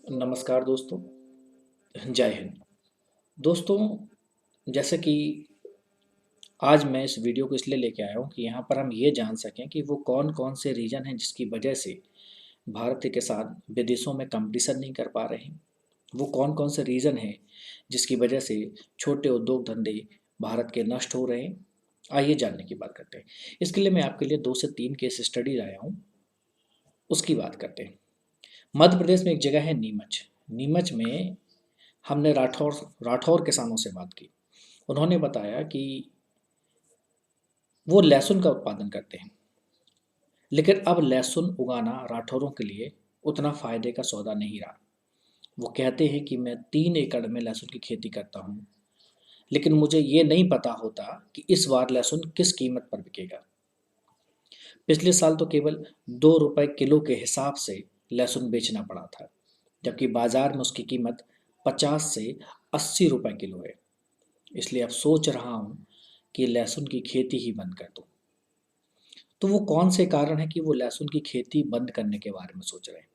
नमस्कार दोस्तों। जय हिंद। दोस्तों, जैसे कि आज मैं इस वीडियो को इसलिए लेके आया हूँ कि यहाँ पर हम ये जान सकें कि वो कौन कौन से रीजन हैं जिसकी वजह से भारत के किसान विदेशों में कंपटीशन नहीं कर पा रहे हैं। वो कौन कौन से रीज़न हैं जिसकी वजह से छोटे उद्योग धंधे भारत के नष्ट हो रहे हैं। आइए जानने की बात करते हैं। इसके लिए मैं आपके लिए 2 से 3 केस स्टडी लाया हूँ, उसकी बात करते हैं। मध्य प्रदेश में एक जगह है नीमच। नीमच में हमने राठौर राठौर किसानों से बात की। उन्होंने बताया कि वो लहसुन का उत्पादन करते हैं, लेकिन अब लहसुन उगाना राठौरों के लिए उतना फ़ायदे का सौदा नहीं रहा। वो कहते हैं कि मैं 3 एकड़ में लहसुन की खेती करता हूँ, लेकिन मुझे ये नहीं पता होता कि इस बार लहसुन किस कीमत पर बिकेगा। पिछले साल तो केवल 2 रुपए किलो के हिसाब से लहसुन बेचना पड़ा था, जबकि बाजार में उसकी कीमत 50 से 80 रुपए किलो है। इसलिए अब सोच रहा हूँ कि लहसुन की खेती ही बंद कर दूँ। तो वो कौन से कारण हैं कि वो लहसुन की खेती बंद करने के बारे में सोच रहे हैं।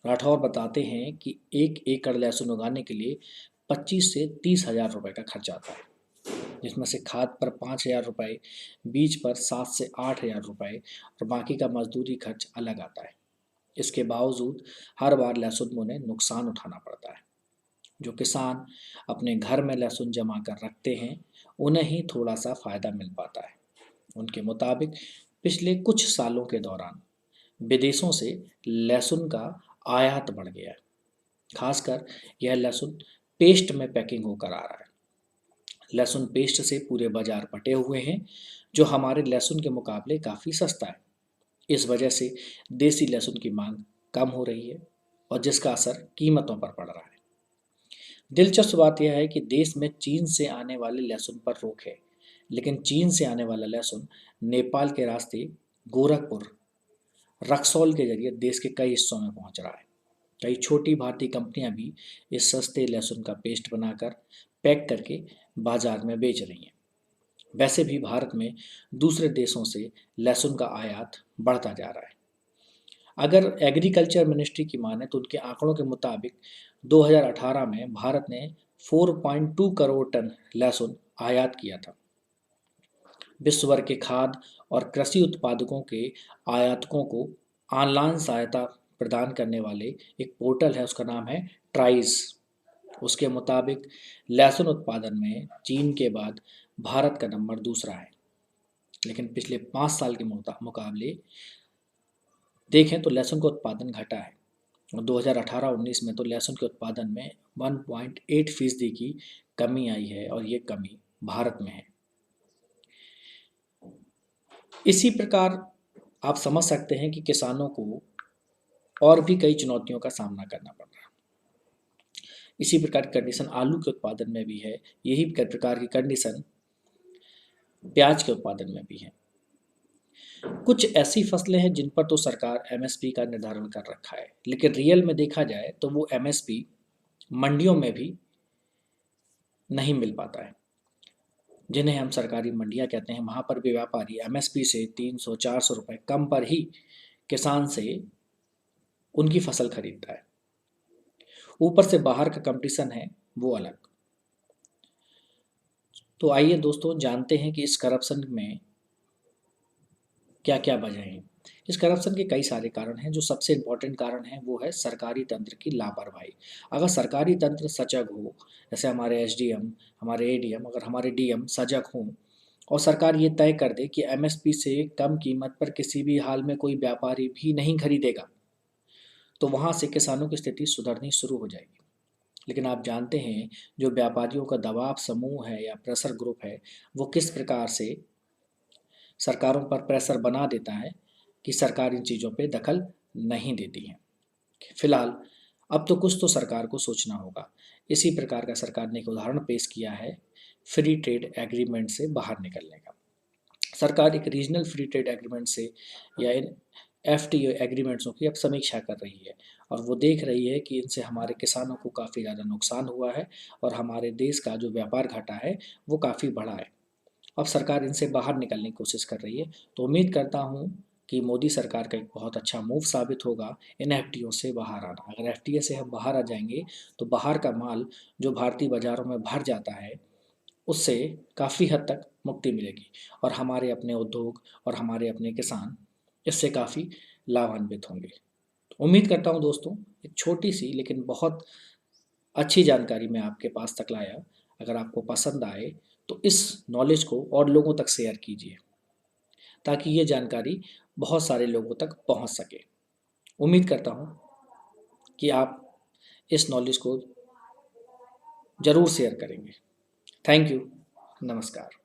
राठौर बताते हैं कि 1 एकड़ लहसुन उगाने के लिए 25 से 30 हज़ार रुपये का खर्च आता है, जिसमें से खाद पर 5 हज़ार रुपये, बीज पर 7 से 8 हज़ार रुपये और बाकी का मजदूरी खर्च अलग आता है। इसके बावजूद हर बार लहसुन में उन्हें नुकसान उठाना पड़ता है। जो किसान अपने घर में लहसुन जमा कर रखते हैं, उन्हें ही थोड़ा सा फ़ायदा मिल पाता है। उनके मुताबिक पिछले कुछ सालों के दौरान विदेशों से लहसुन का आयात बढ़ गया है। खासकर यह लहसुन पेस्ट में पैकिंग होकर आ रहा है। लहसुन पेस्ट से पूरे बाजार पटे हुए हैं, जो हमारे लहसुन के मुकाबले काफ़ी सस्ता है। इस वजह से देसी लहसुन की मांग कम हो रही है और जिसका असर कीमतों पर पड़ रहा है। दिलचस्प बात यह है कि देश में चीन से आने वाले लहसुन पर रोक है, लेकिन चीन से आने वाला लहसुन नेपाल के रास्ते गोरखपुर, रक्सौल के जरिए देश के कई हिस्सों में पहुंच रहा है। कई छोटी भारतीय कंपनियां भी इस सस्ते लहसुन का पेस्ट बनाकर पैक करके बाजार में बेच रही हैं। वैसे भी भारत में दूसरे देशों से लहसुन का आयात बढ़ता जा रहा है। अगर एग्रीकल्चर मिनिस्ट्री की माने तो उनके आंकड़ों के मुताबिक 2018 में भारत ने 4.2 करोड़ टन लहसुन आयात किया था। विश्व भर के खाद्य और कृषि उत्पादकों के आयातकों को ऑनलाइन सहायता प्रदान करने वाले एक पोर्टल है, उसका नाम है ट्राइस। उसके मुताबिक लहसुन उत्पादन में चीन के बाद भारत का नंबर दूसरा है, लेकिन पिछले 5 साल के मुकाबले देखें तो लहसुन का उत्पादन घटा है। और 2018-19 में तो लहसुन के उत्पादन में 1.8% की कमी आई है और ये कमी भारत में है। इसी प्रकार आप समझ सकते हैं कि किसानों को और भी कई चुनौतियों का सामना करना पड़ रहा है। इसी प्रकार की कंडीशन आलू के उत्पादन में भी है, यही प्रकार की कंडीशन प्याज के उत्पादन में भी है। कुछ ऐसी फसलें हैं जिन पर तो सरकार एमएसपी का निर्धारण कर रखा है, लेकिन रियल में देखा जाए तो वो एमएसपी मंडियों में भी नहीं मिल पाता है। जिन्हें हम सरकारी मंडियां कहते हैं, वहां पर भी व्यापारी एमएसपी से 300-400 रुपये कम पर ही किसान से उनकी फसल खरीदता है। ऊपर से बाहर का कंपटीशन है वो अलग। तो आइए दोस्तों जानते हैं कि इस करप्शन में क्या क्या वजह हैं। इस करप्शन के कई सारे कारण हैं। जो सबसे इम्पोर्टेंट कारण है वो है सरकारी तंत्र की लापरवाही। अगर सरकारी तंत्र सजग हो, जैसे हमारे एसडीएम, हमारे एडीएम, अगर हमारे डीएम सजग हों और सरकार ये तय कर दे कि एमएसपी से कम कीमत पर किसी भी हाल में कोई व्यापारी भी नहीं खरीदेगा, तो वहाँ से किसानों की स्थिति सुधरनी शुरू हो जाएगी। लेकिन आप जानते हैं, जो व्यापारियों का दबाव समूह है या प्रेशर ग्रुप है, वो किस प्रकार से सरकारों पर प्रेशर बना देता है कि सरकार इन चीज़ों पे दखल नहीं देती है। फिलहाल अब तो कुछ तो सरकार को सोचना होगा। इसी प्रकार का सरकार ने एक उदाहरण पेश किया है फ्री ट्रेड एग्रीमेंट से बाहर निकलने का। सरकार एक रीजनल फ्री ट्रेड एग्रीमेंट से या इन एफटीओ एग्रीमेंट्सों की अब समीक्षा कर रही है और वो देख रही है कि इनसे हमारे किसानों को काफ़ी ज़्यादा नुकसान हुआ है और हमारे देश का जो व्यापार घाटा है वो काफ़ी बड़ा है। अब सरकार इनसे बाहर निकलने की कोशिश कर रही है। तो उम्मीद करता हूँ कि मोदी सरकार का एक बहुत अच्छा मूव साबित होगा एनएफटीओ से बाहर आना। अगर एफटीए से हम बाहर आ जाएंगे तो बाहर का माल जो भारतीय बाज़ारों में भर जाता है उससे काफ़ी हद तक मुक्ति मिलेगी और हमारे अपने उद्योग और हमारे अपने किसान इससे काफ़ी लाभान्वित होंगे। उम्मीद करता हूँ दोस्तों, एक छोटी सी लेकिन बहुत अच्छी जानकारी मैं आपके पास तक लाया। अगर आपको पसंद आए तो इस नॉलेज को और लोगों तक शेयर कीजिए ताकि ये जानकारी बहुत सारे लोगों तक पहुंच सके। उम्मीद करता हूं कि आप इस नॉलेज को ज़रूर शेयर करेंगे। Thank you. नमस्कार।